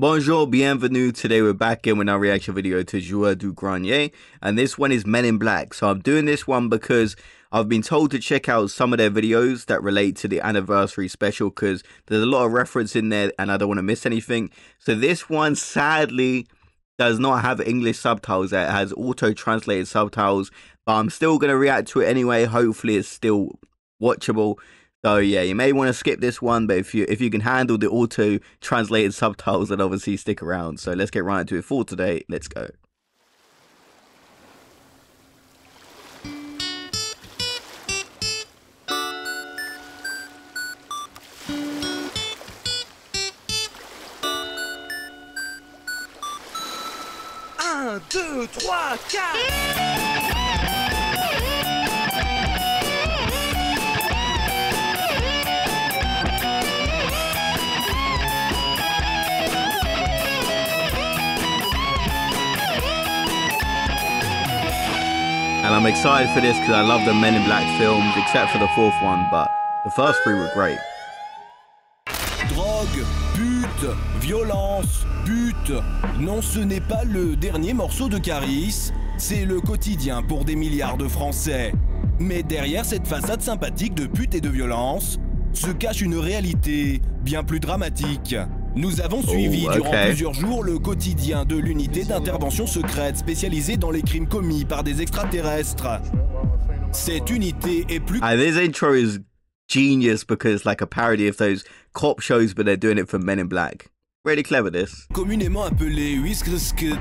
Bonjour, bienvenue. Today we're back in with our reaction video to Joueur du Grenier, and this one is Men in Black. So I'm doing this one because I've been told to check out some of their videos that relate to the anniversary special because there's a lot of reference in there and I don't want to miss anything. So this one sadly does not have English subtitles. It has auto-translated subtitles, but I'm still going to react to it anyway. Hopefully it's still watchable. So yeah, you may want to skip this one, but if you can handle the auto-translated subtitles, then obviously stick around. So let's get right into it for today. Let's go. Un, deux, trois, quatre. And I'm excited for this because I love the Men in Black films, except for the fourth one, but the first three were great. Drogue, pute, violence, but. Non, ce n'est pas le dernier morceau de Caris, c'est le quotidien pour des milliards de Français. Mais derrière cette façade sympathique de pute et de violence, se cache une réalité bien plus dramatique. Nous avons suivi durant plusieurs jours le quotidien de l'unité d'intervention secrète spécialisée dans les crimes commis par des extraterrestres. Cette unité est plus... This intro is genius because it's like a parody of those cop shows, but they're doing it for Men in Black. Really clever, this. Communément appelé Whiskrscut.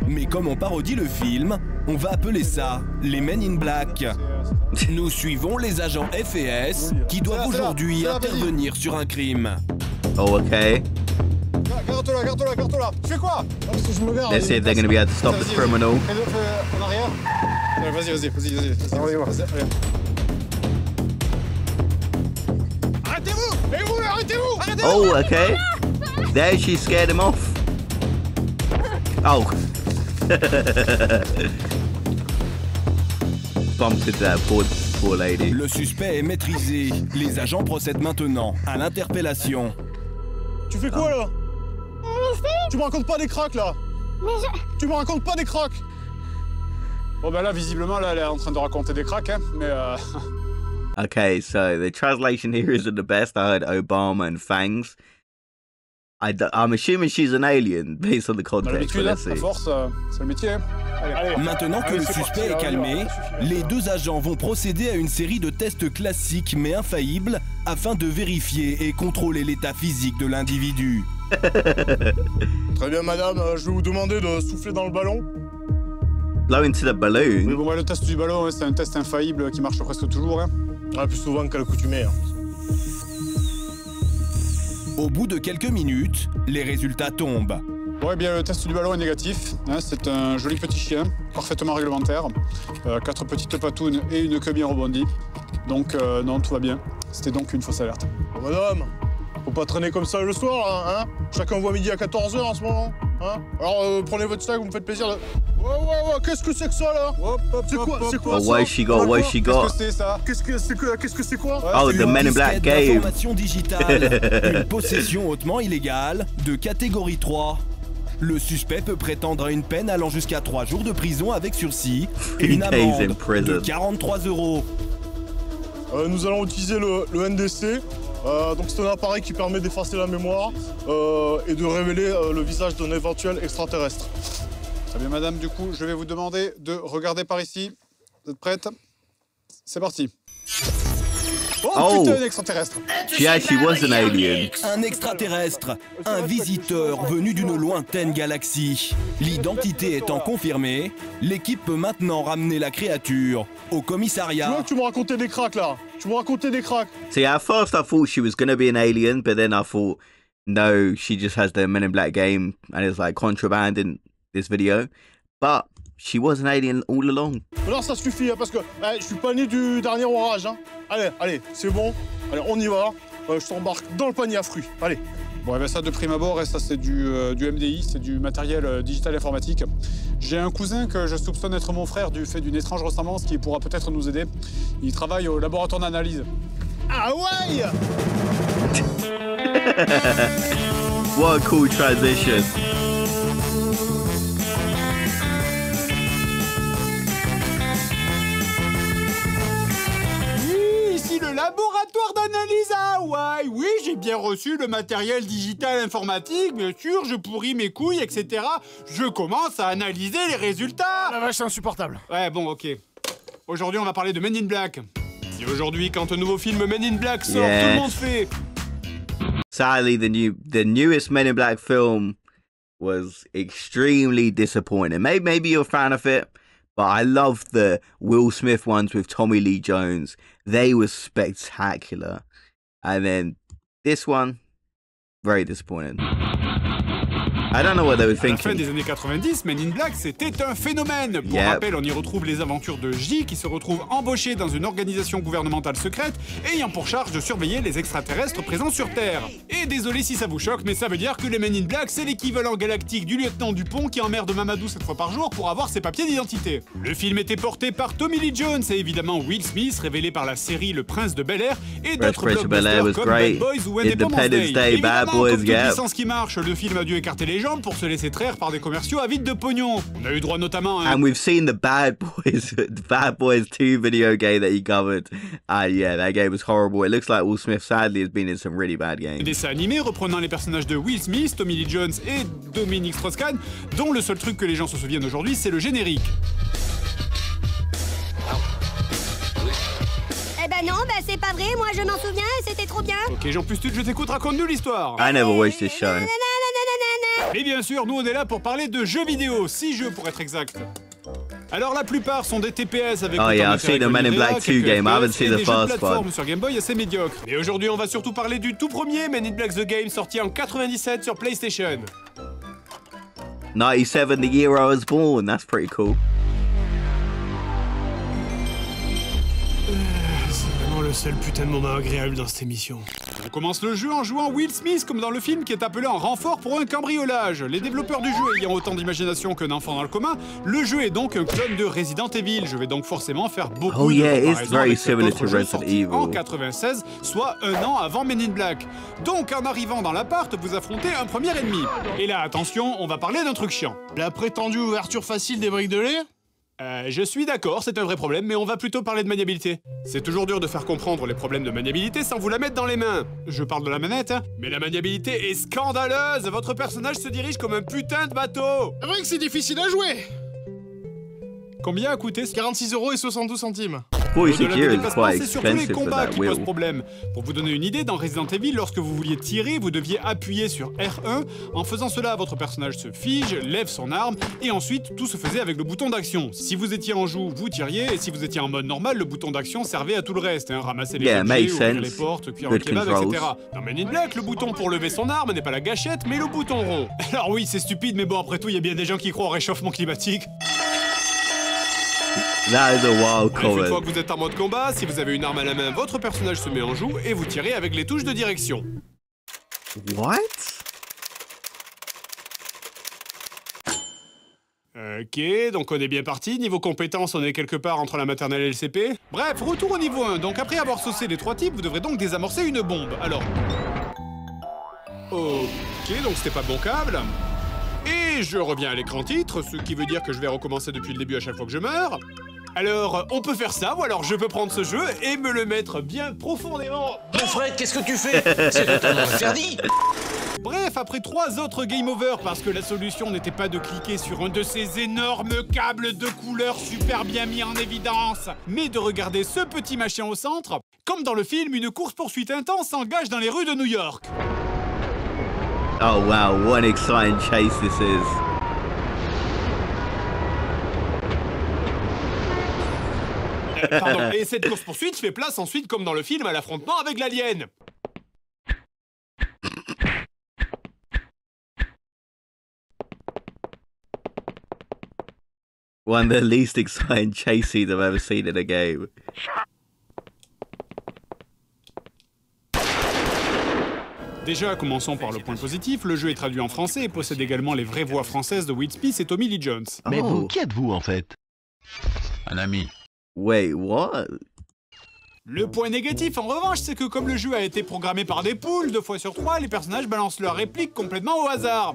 Mais comme on parodie le film, on va appeler ça les Men in Black. Nous suivons les agents FS qui doivent aujourd'hui intervenir sur un crime. Oh, okay. Garde-toi là. Tu fais quoi? Parce que je me garde. Let's see if they're going to be able to stop the criminal. En arrière. Vas-y. Arrêtez-vous! Arrêtez-vous! Oh, okay. There she scared him off. Oh. Bumped into that poor lady. Le suspect est maîtrisé. Les agents procèdent maintenant à l'interpellation. Tu fais quoi là? Tu me racontes pas des cracks là? Tu me racontes pas des cracks? Bon ben là visiblement là elle est en train de raconter des cracks hein, mais Okay, so the translation here isn't the best. I heard Obama and Fangs. I'm assuming she's an alien based on the context. L'habitude, la force, c'est le métier. Hein. Allez. Maintenant que le suspect est calmé, les deux agents vont procéder à une série de tests classiques mais infaillibles afin de vérifier et contrôler l'état physique de l'individu. Très bien madame, je vais vous demander de souffler dans le ballon. Blow into the balloon? Oui, bon, le test du ballon, c'est un test infaillible qui marche presque toujours. Hein. Plus souvent qu'à l'accoutumée. Hein. Au bout de quelques minutes, les résultats tombent. Ouais, bien le test du ballon est négatif. Hein, c'est un joli petit chien, parfaitement réglementaire. 4 petites patounes et une queue bien rebondie. Donc non, tout va bien. C'était donc une fausse alerte. Oh, madame, faut pas traîner comme ça le soir, là, hein. Chacun voit midi à 14 h en ce moment. Hein. Alors prenez votre sac, vous me faites plaisir. De... Ouais, qu'est-ce que c'est que ça là? C'est quoi Oh, what she got? Qu'est-ce que c'est ça? Qu'est-ce que c'est quoi? Oh, the Men in Black game. Information digitale, une possession hautement illégale de catégorie 3. Le suspect peut prétendre à une peine allant jusqu'à 3 jours de prison avec sursis et une amende de 43 €. Nous allons utiliser le NDC. Donc c'est un appareil qui permet d'effacer la mémoire et de révéler le visage d'un éventuel extraterrestre. Très bien madame, du coup je vais vous demander de regarder par ici. Vous êtes prête? C'est parti. Oh putain, un extraterrestre! She actually was an alien. Un extraterrestre, un visiteur venu d'une lointaine galaxie. L'identité étant confirmée, l'équipe peut maintenant ramener la créature au commissariat. Tu me racontais des cracks là! See, at first I thought she was going to be an alien, but then I thought, no, she just has the Men in Black game and it's like contraband in this video. But she was an alien all along. Non, ça suffit, hein, parce que je suis pas né du dernier orage. Hein. Allez, c'est bon. Allez, on y va. Je t'embarque dans le panier à fruits. Allez. Bon, et ben ça de prime abord, ça c'est du MDI, c'est du matériel digital informatique. J'ai un cousin que je soupçonne être mon frère du fait d'une étrange ressemblance qui pourra peut-être nous aider. Il travaille au laboratoire d'analyse. Ah ouais. What a cool transition. Ici le laboratoire d'analyse à Hawaï. Oui, j'ai bien reçu le matériel digital informatique, bien sûr, je pourris mes couilles, etc. Je commence à analyser les résultats. La vache, c'est insupportable. Ouais, bon, ok. Aujourd'hui, on va parler de Men in Black. Et aujourd'hui, quand un nouveau film Men in Black sort, Yes. tout le monde fait... Sadly, the newest Men in Black film was extremely disappointing. Maybe you're a fan of it, but I love the Will Smith ones with Tommy Lee Jones. They were spectacular. And then this one, very disappointing. I don't know what they were À la fin thinking. des années 90, Men in Black, c'était un phénomène. Pour Yep. rappel, on y retrouve les aventures de J qui se retrouve embauché dans une organisation gouvernementale secrète ayant pour charge de surveiller les extraterrestres présents sur Terre. Et désolé si ça vous choque, mais ça veut dire que les Men in Black, c'est l'équivalent galactique du lieutenant Dupont qui emmerde Mamadou 7 fois par jour pour avoir ses papiers d'identité. Le film était porté par Tommy Lee Jones et évidemment Will Smith, révélé par la série Le Prince de Bel-Air et d'autres Prince of Bel-Air blockbusters was comme great. Bad Boys ou Independence Independence Day, Évidemment, Bad Boys, comme toute yeah. licence qui marche, le film a dû écarter les jambes pour se laisser traire par des commerciaux avides de pognon. On a eu droit notamment à un And we've seen the Bad Boys 2 video game that he covered. Yeah, that game was horrible. It looks like Will Smith sadly has been in some really bad games. dessin animé reprenant les personnages de Will Smith, Tommy Lee Jones et Dominique Strauss-Kahn, dont le seul truc que les gens se souviennent aujourd'hui, c'est le générique. Eh ben non, bah c'est pas vrai, moi je m'en souviens et c'était trop bien. Ok, Jean Pustude, je t'écoute, raconte-nous l'histoire. I never watched this show. Nanana. Et bien sûr, nous on est là pour parler de jeux vidéo, 6 jeux pour être exact. Alors la plupart sont des TPS avec Oh autant yeah, I've d'intérêt seen the que Men in l'IA, Black 2 quelques game. I haven't FPS seen et the des jeux de first plateforme one. sur Game Boy assez médiocres. Et aujourd'hui, on va surtout parler du tout premier Men in Black The Game sorti en 97 sur PlayStation. 97, the year I was born. That's pretty cool. C'est vraiment le seul putain de moment agréable dans cette émission. On commence le jeu en jouant Will Smith comme dans le film qui est appelé en renfort pour un cambriolage. Les développeurs du jeu ayant autant d'imagination qu'un enfant dans le commun, le jeu est donc un clone de Resident Evil. Je vais donc forcément faire beaucoup Oh de yeah, it's comparaisons very avec cet similar autre to jeu Resident sorti Evil. en 96, soit un an avant Men in Black. Donc en arrivant dans l'appart, vous affrontez un premier ennemi. Et là, attention, on va parler d'un truc chiant. La prétendue ouverture facile des briques de lait? Je suis d'accord, c'est un vrai problème, mais on va plutôt parler de maniabilité. C'est toujours dur de faire comprendre les problèmes de maniabilité sans vous la mettre dans les mains. Je parle de la manette, hein, mais la maniabilité est scandaleuse. Votre personnage se dirige comme un putain de bateau. C'est vrai que c'est difficile à jouer. Combien a coûté ce 46,72 €. 46 Au-delà des years is déplacements, quite c'est surtout les expensive for combats that qui posent wheel. problème. Pour vous donner une idée, dans Resident Evil, lorsque vous vouliez tirer, vous deviez appuyer sur R1. En faisant cela, votre personnage se fige, lève son arme, et ensuite, tout se faisait avec le bouton d'action. Si vous étiez en joue, vous tiriez, et si vous étiez en mode normal, le bouton d'action servait à tout le reste. Hein, ramasser les Yeah, objets, makes ouvrir sense. les portes, cuire un Good kebab, controls. etc. Dans Men in Black, le bouton pour lever son arme n'est pas la gâchette, mais le bouton rond. Alors oui, c'est stupide, mais bon, après tout, il y a bien des gens qui croient au réchauffement climatique. That is a wild Bref, une fois comment. que vous êtes en mode combat, si vous avez une arme à la main, votre personnage se met en joue et vous tirez avec les touches de direction. What? Ok, donc on est bien parti. Niveau compétences, on est quelque part entre la maternelle et le CP. Bref, retour au niveau 1. Donc après avoir saucé les 3 types, vous devrez donc désamorcer une bombe. Alors... Ok, donc c'était pas le bon câble. Et je reviens à l'écran titre, ce qui veut dire que je vais recommencer depuis le début à chaque fois que je meurs. Alors, on peut faire ça, ou alors je peux prendre ce jeu et me le mettre bien profondément. Mon Fred, qu'est-ce que tu fais? C'est totalement interdit. Bref, après 3 autres game over, parce que la solution n'était pas de cliquer sur un de ces énormes câbles de couleur super bien mis en évidence, mais de regarder ce petit machin au centre, comme dans le film, une course-poursuite intense s'engage dans les rues de New York. Oh wow, what an exciting chase this is. Pardon, et cette course-poursuite fait place ensuite, comme dans le film, à l'affrontement avec l'alien. One of the least exciting chase scenes I've ever seen in a game. Déjà, commençons par le point positif, le jeu est traduit en français et possède également les vraies voix françaises de Will Smith et Tommy Lee Jones. Mais vous, Oh. qui êtes-vous en fait? Un ami. Wait, what? Le point négatif, en revanche, c'est que comme le jeu a été programmé par des poules, 2 fois sur 3, les personnages balancent leurs répliques complètement au hasard.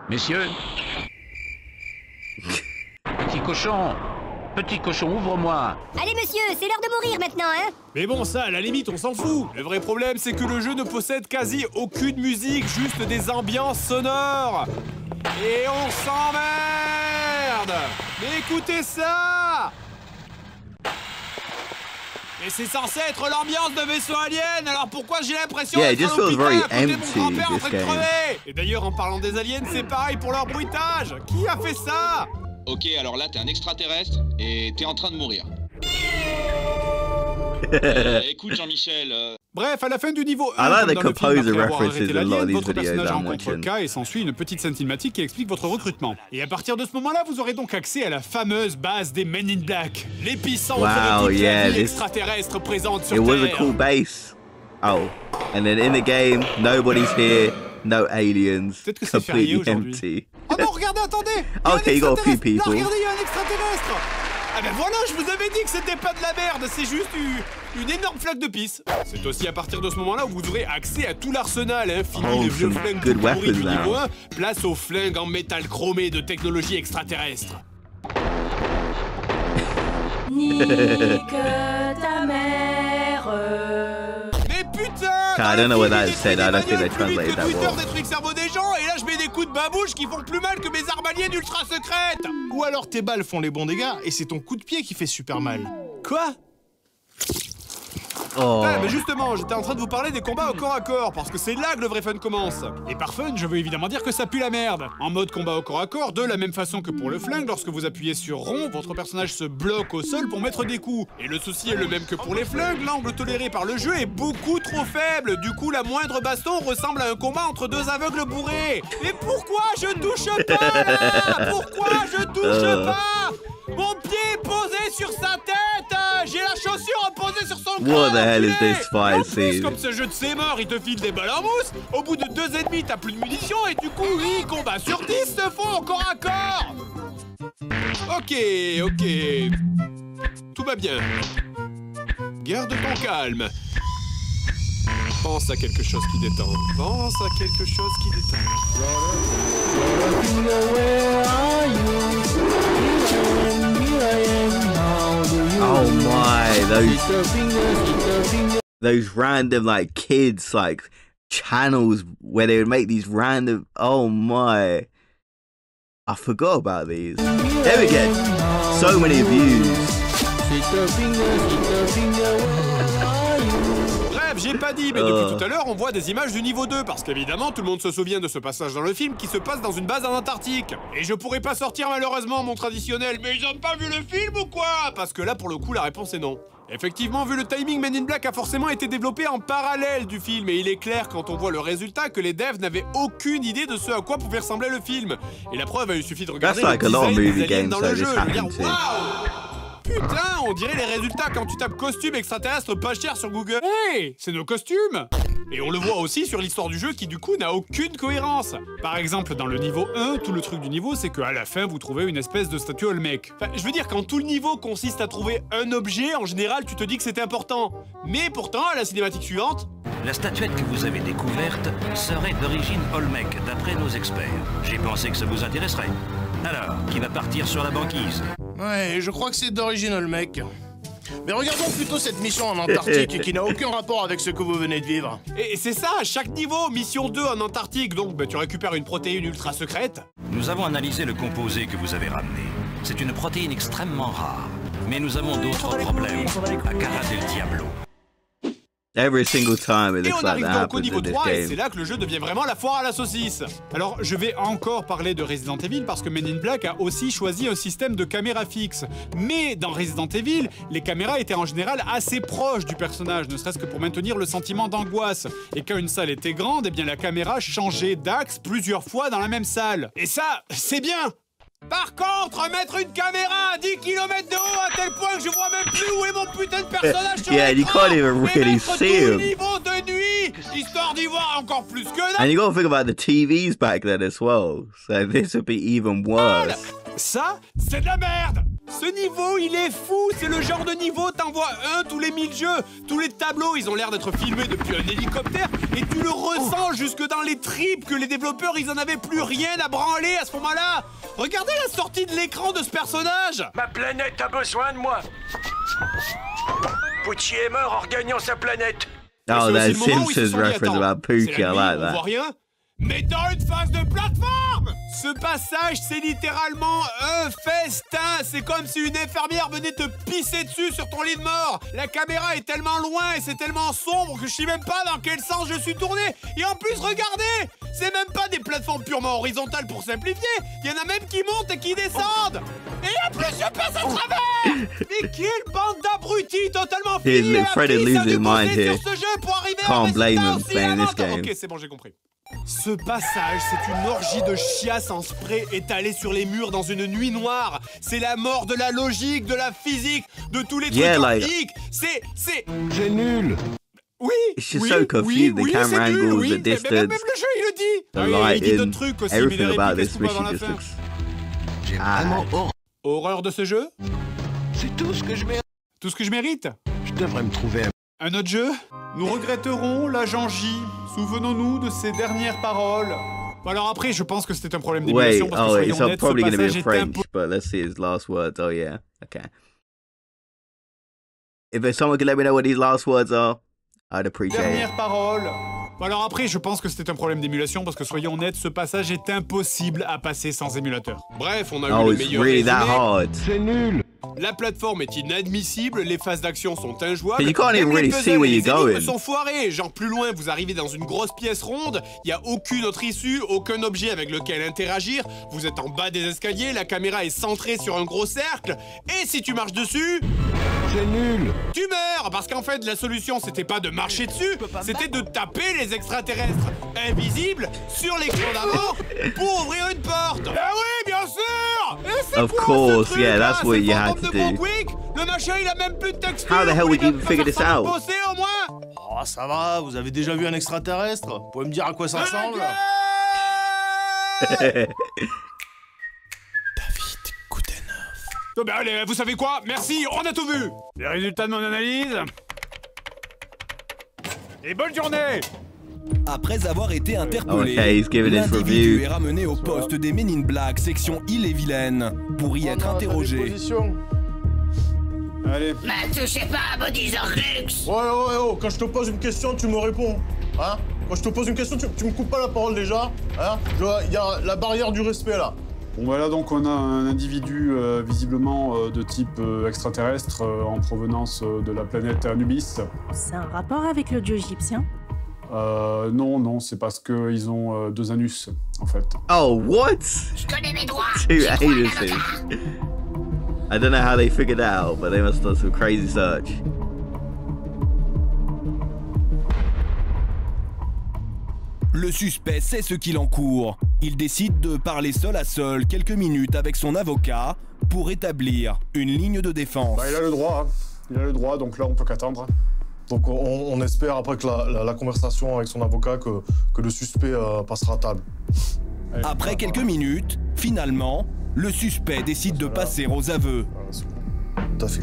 Messieurs. Petit cochon, ouvre-moi. Allez monsieur, c'est l'heure de mourir maintenant, hein. Mais bon, ça, à la limite, on s'en fout. Le vrai problème, c'est que le jeu ne possède quasi aucune musique, juste des ambiances sonores. Et on s'emmerde. Mais écoutez ça. Mais c'est censé être l'ambiance de vaisseau alien, alors pourquoi j'ai l'impression d'être à l'hôpital à côté de mon grand-père en train de crever? Et d'ailleurs, en parlant des aliens, c'est pareil pour leur bruitage. Qui a fait ça? Ok, alors là, t'es un extraterrestre et t'es en train de mourir. Écoute, Jean-Michel... Bref, à la fin du niveau 1, I like the dans le film, composer après avoir references arrêté in a lot of l'alien, these votre videos personnage I'm rencontre watching. K et s'ensuit une petite scène cinématique qui explique votre recrutement. Et à partir de ce moment-là, vous aurez donc accès à la fameuse base des Men in Black, l'épicentre Wow, de toute yeah, la vie this- extraterrestre présente sur It was a Terre. cool base. Oh, and then in the game, nobody's here, no aliens, Peut-être que c'est férié completely aujourd'hui. empty. Oh non, regardez, attendez! Okay, you got a few people. Là, regardez, il y a un extraterrestre! Ah ben voilà, je vous avais dit que c'était pas de la merde, c'est juste une énorme flaque de pisse. C'est aussi à partir de ce moment-là où vous aurez accès à tout l'arsenal, hein. Fini Oh, le vieux some flingue good tout pourri du weapons now. niveau 1, place aux flingues en métal chromé de technologie extraterrestre. Nique ta mère. Mais putain! I don't know what that dans le film, said, I don't think they plus vite translated que that Twitter well. détruit le cerveau des gens, et là je mets des coups de babouche qui font plus mal que mes arbalènes ultra secrètes! Ou alors tes balles font les bons dégâts et c'est ton coup de pied qui fait super mal. Quoi? Oh, Ouais, mais justement, j'étais en train de vous parler des combats au corps à corps, parce que c'est là que le vrai fun commence. Et par fun, je veux évidemment dire que ça pue la merde. En mode combat au corps à corps, de la même façon que pour le flingue, lorsque vous appuyez sur rond, votre personnage se bloque au sol pour mettre des coups. Et le souci est le même que pour les flingues, l'angle toléré par le jeu est beaucoup trop faible. Du coup, la moindre baston ressemble à un combat entre deux aveugles bourrés. Mais pourquoi je touche pas là? Pourquoi je touche pas? Mon pied est posé sur sa tête! J'ai la chaussure posée sur son crâne! What the hell is enculé. this fight Et en plus, scene? comme ce jeu de ses morts, il te file des balles en mousse, au bout de 2 ennemis, t'as plus de munitions et du coup, 8 combats sur 10 se font au corps à corps! Ok. Tout va bien. Garde ton calme. Pense à quelque chose qui détend. Pense à quelque chose qui détend. oh my, those random like kids like channels where they would make these random. Oh my, I forgot about these. There we go. So many views. Bref, j'ai pas dit, mais depuis tout à l'heure, on voit des images du niveau 2, parce qu'évidemment, tout le monde se souvient de ce passage dans le film qui se passe dans une base en Antarctique. Et je pourrais pas sortir malheureusement mon traditionnel « Mais ils ont pas vu le film ou quoi ?» Parce que là, pour le coup, la réponse est non. Effectivement, vu le timing, Men in Black a forcément été développé en parallèle du film, et il est clair quand on voit le résultat que les devs n'avaient aucune idée de ce à quoi pouvait ressembler le film. Et la preuve, il suffit de regarder That's like le a lot of design des movie aliens games, dans so le this jeu. Je veux dire, happened too. waouh! Putain, on dirait les résultats quand tu tapes costume extraterrestre pas cher sur Google. Hey, c'est nos costumes! Et on le voit aussi sur l'histoire du jeu qui du coup n'a aucune cohérence. Par exemple, dans le niveau 1, tout le truc du niveau, c'est qu'à la fin, vous trouvez une espèce de statue Olmec. Enfin, je veux dire, quand tout le niveau consiste à trouver un objet, en général, tu te dis que c'était important. Mais pourtant, à la cinématique suivante... La statuette que vous avez découverte serait d'origine Olmec, d'après nos experts. J'ai pensé que ça vous intéresserait. Alors, qui va partir sur la banquise? Ouais, je crois que c'est d'origine Olmec. Mais regardons plutôt cette mission en Antarctique qui n'a aucun rapport avec ce que vous venez de vivre. Et c'est ça, à chaque niveau, mission 2 en Antarctique, donc tu récupères une protéine ultra secrète. Nous avons analysé le composé que vous avez ramené. C'est une protéine extrêmement rare. Mais nous avons d'autres problèmes à Cara del Diablo. Every single time it Et looks on like arrive that donc au happens niveau in this 3 et c'est game. là que le jeu devient vraiment la foire à la saucisse. Alors je vais encore parler de Resident Evil parce que Men in Black a aussi choisi un système de caméra fixe. Mais dans Resident Evil, les caméras étaient en général assez proches du personnage, ne serait-ce que pour maintenir le sentiment d'angoisse. Et quand une salle était grande, eh bien la caméra changeait d'axe plusieurs fois dans la même salle. Et ça, c'est bien! Par contre, mettre une caméra à 10 km de haut à tel point que je vois même plus où est mon putain de personnage sur Yeah, you l'écran, can't even et really mettre see tout le him. niveau de nuit, histoire d'y voir encore plus que And dalle. you gotta think about the TVs back then as well. So this would be even worse. Ça, c'est de la merde. Ce niveau, il est fou. C'est le genre de niveau, t'envoies un tous les 1000 jeux. Tous les tableaux, ils ont l'air d'être filmés depuis un hélicoptère. Et tu le ressens jusque dans les tripes que les développeurs, ils en avaient plus rien à branler à ce moment-là. Regardez la sortie de l'écran de ce personnage. Ma planète a besoin de moi. Pucci est mort en regagnant sa planète. Oh, that Simpsons reference about Pookie, I like that. On voit rien. Mais dans une phase de plateforme! Ce passage, c'est littéralement un festin. C'est comme si une infirmière venait te pisser dessus sur ton lit de mort. La caméra est tellement loin et c'est tellement sombre que je sais même pas dans quel sens je suis tourné. Et en plus, regardez! C'est même pas des plateformes purement horizontales pour simplifier. Il y en a même qui montent et qui descendent. Et en plus, je passe à travers! Mais quelle bande d'abrutis totalement finie Fred is losing his mind here. sur ce jeu pour arriver Can't à blame him playing this game. Ok, c'est bon, j'ai compris. Ce passage, c'est une orgie de chiasse en spray étalée sur les murs dans une nuit noire. C'est la mort de la logique, de la physique, de tous les trucs optiques. C'est nul. Oui, It's just so confused. The camera angles, the distance, même le jeu, il le dit. the lighting, trucs aussi, everything about this mission just looks... J'ai vraiment horreur de ce jeu. C'est tout ce que je mérite. Tout ce que je mérite. Je devrais me trouver un autre jeu. Nous regretterons l'agent J. Souvenons-nous de ses dernières paroles. Bon, alors après, je pense que c'était un problème d'émulation. Wait, parce que it's honnête, probably going to be in était French, but let's see his last words. Oh yeah, okay. If there's someone could let me know what these last words are, I'd appreciate it. Dernière parole. Bon, alors après, je pense que c'était un problème d'émulation parce que soyons honnêtes, ce passage est impossible à passer sans émulateur. Bref, on a eu le meilleur résumé. C'est nul. La plateforme est inadmissible, les phases d'action sont injouables. You can't even really see where you're going. Sont foirés. Genre plus loin, vous arrivez dans une grosse pièce ronde, il y a aucune autre issue, aucun objet avec lequel interagir. Vous êtes en bas des escaliers, la caméra est centrée sur un gros cercle. Et si tu marches dessus, c'est nul. Tu meurs parce qu'en fait la solution c'était pas de marcher dessus, c'était de taper les extraterrestres invisibles sur l'écran d'avant pour ouvrir une porte. Ah oui, bien sûr. Of course, yeah, that's what you had to do. Le machin, il a même plus de texture. How the hell would you even figure this out? Oh, ça va, vous avez déjà vu un extraterrestre? Vous pouvez me dire à quoi ça ressemble? David Goodenough. Oh, ben allez, vous savez quoi? Merci, on a tout vu. Les résultats de mon analyse. Et bonne journée. Après avoir été interpellé, l'individu est ramené au poste des Men in Black, section Ille-et-Vilaine, pour y être interrogé. Allez. Touchez pas à Body Lux. Ouais, quand je te pose une question, tu me réponds. Hein? Quand je te pose une question, tu me coupes pas la parole déjà. Hein? Il y a la barrière du respect là. Bon voilà, donc on a un individu visiblement de type extraterrestre en provenance de la planète Anubis. C'est un rapport avec le dieu égyptien? Non, c'est parce qu'ils ont 2 anus, en fait. Oh, what? Je connais mes droits. 2 anuses. I don't know how they figured that out, but they must have done some crazy search. Le suspect sait ce qu'il encourt. Il décide de parler seul à seul quelques minutes avec son avocat pour établir une ligne de défense. Bah, il a le droit, hein. Il a le droit, donc là on peut qu'attendre. Donc on espère après que la conversation avec son avocat que le suspect passera à table. Allez, après quelques minutes, finalement, le suspect décide de passer aux aveux. Tout à fait.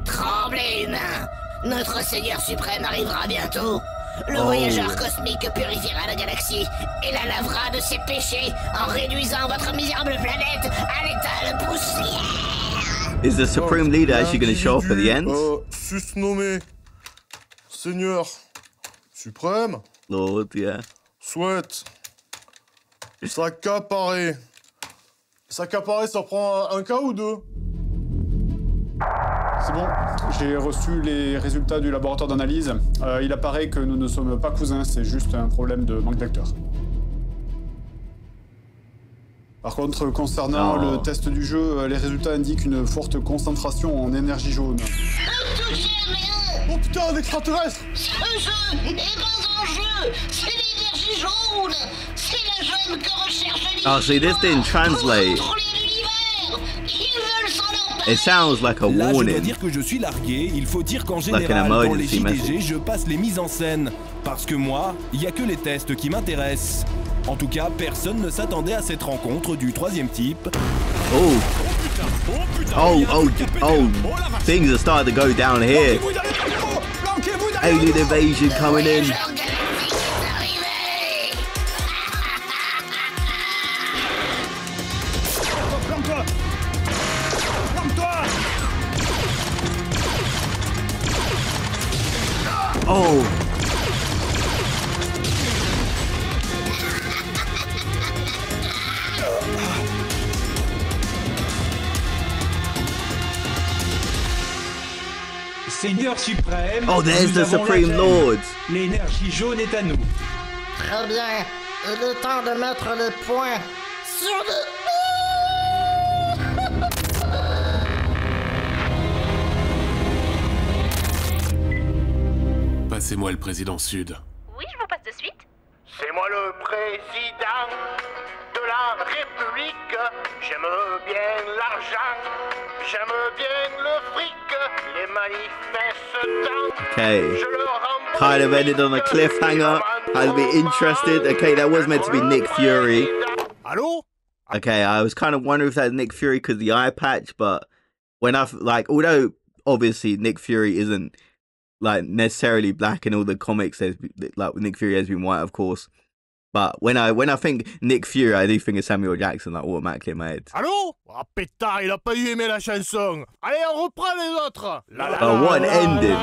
Tremblez, humains. Notre Seigneur suprême arrivera bientôt. Le voyageur cosmique purifiera la galaxie et la lavera de ses péchés en réduisant votre misérable planète à l'état de poussière. Is the Supreme Leader actually going to show up at the end? Fût nommé Seigneur suprême. Lord, yeah. Souhaite s'accaparer. S'accaparer, ça prend un cas ou 2? C'est bon, j'ai reçu les résultats du laboratoire d'analyse. Il apparaît que nous ne sommes pas cousins, c'est juste un problème de manque d'acteurs. Par contre, concernant le test du jeu, les résultats indiquent une forte concentration en énergie jaune. Oh putain, un extraterrestre! Ce jeu n'est pas un jeu, c'est l'énergie jaune. C'est la jaune que recherche Oh, see, this didn't translate. It sounds like a Là, warning. je dois dire que je suis largué. Il faut dire qu'en général, dans les JDG, je passe les mises en scène. Parce que moi, il n'y a que les tests qui m'intéressent. En tout cas, personne ne s'attendait à cette rencontre du troisième type. Things are starting to go down here. Alien invasion coming in. Oh. Seigneur suprême. Oh, there's the Supreme Lord. L'énergie jaune est à nous. Très bien. Il est temps de mettre le point sur le... Passez-moi le président Sud. Oui, je vous passe de suite. C'est moi le président de la République. J'aime bien l'argent, j'aime bien le fric, les manifestants. Okay. Kind of ended on a cliffhanger. I'd be interested. Okay, that was meant to be Nick Fury. Hello? Okay, I was kind of wondering if that's Nick Fury because the eye patch, but when although obviously Nick Fury isn't like necessarily black in all the comics, there's like Nick Fury has been white, of course. But when I think Nick Fury, I do think of Samuel Jackson, like automatically in my head. Allô? Ah pétard, il a pas eu aimé la chanson. Allez, on reprend les autres. Oh, what an ending.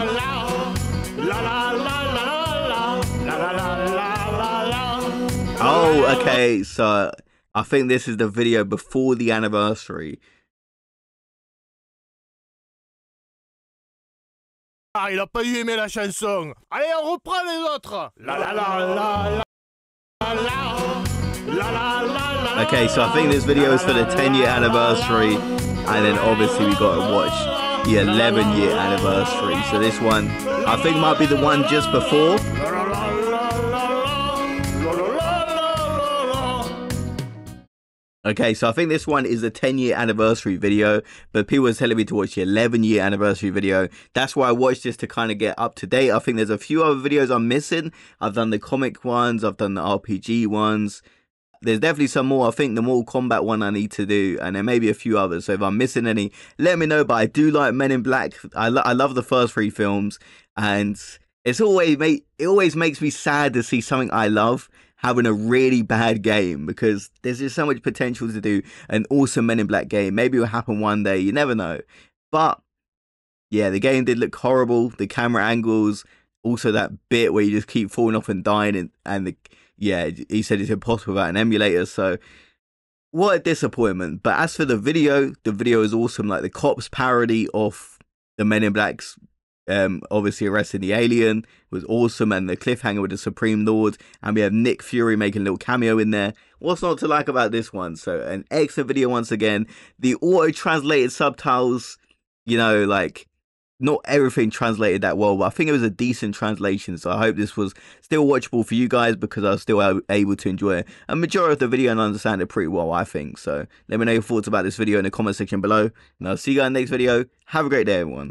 Oh, okay, so I think this is the video before the anniversary. Ah, il a pas eu aimé la chanson. Allez, on reprend les autres. Okay, so I think this video is for the 10-year anniversary, and then obviously we got to watch the 11-year anniversary. So this one, I think might be the one just before. Okay, so I think this one is a 10-year anniversary video, but people are telling me to watch the 11-year anniversary video. That's why I watched this to kind of get up to date. I think there's a few other videos I'm missing. I've done the comic ones, I've done the RPG ones. There's definitely some more. I think the Mortal Kombat one I need to do, and there may be a few others. So if I'm missing any, let me know. But I do like Men in Black. I love the first 3 films, and it always makes me sad to see something I love having a really bad game, because there's just so much potential to do an awesome Men in Black game. Maybe it will happen one day, you never know. But yeah, the game did look horrible. The camera angles, also that bit where you just keep falling off and dying, and yeah, he said it's impossible without an emulator. So what a disappointment. But as for the video is awesome. Like the cops parody of the Men in Black's obviously arresting the alien was awesome, and the cliffhanger with the Supreme Lord, and we have Nick Fury making a little cameo in there. What's not to like about this one? So an excellent video once again. The auto-translated subtitles, you know, like not everything translated that well, but I think it was a decent translation. So I hope this was still watchable for you guys, because I was still able to enjoy a majority of the video and understand it pretty well, I think. So let me know your thoughts about this video in the comment section below, and I'll see you guys in the next video. Have a great day, everyone.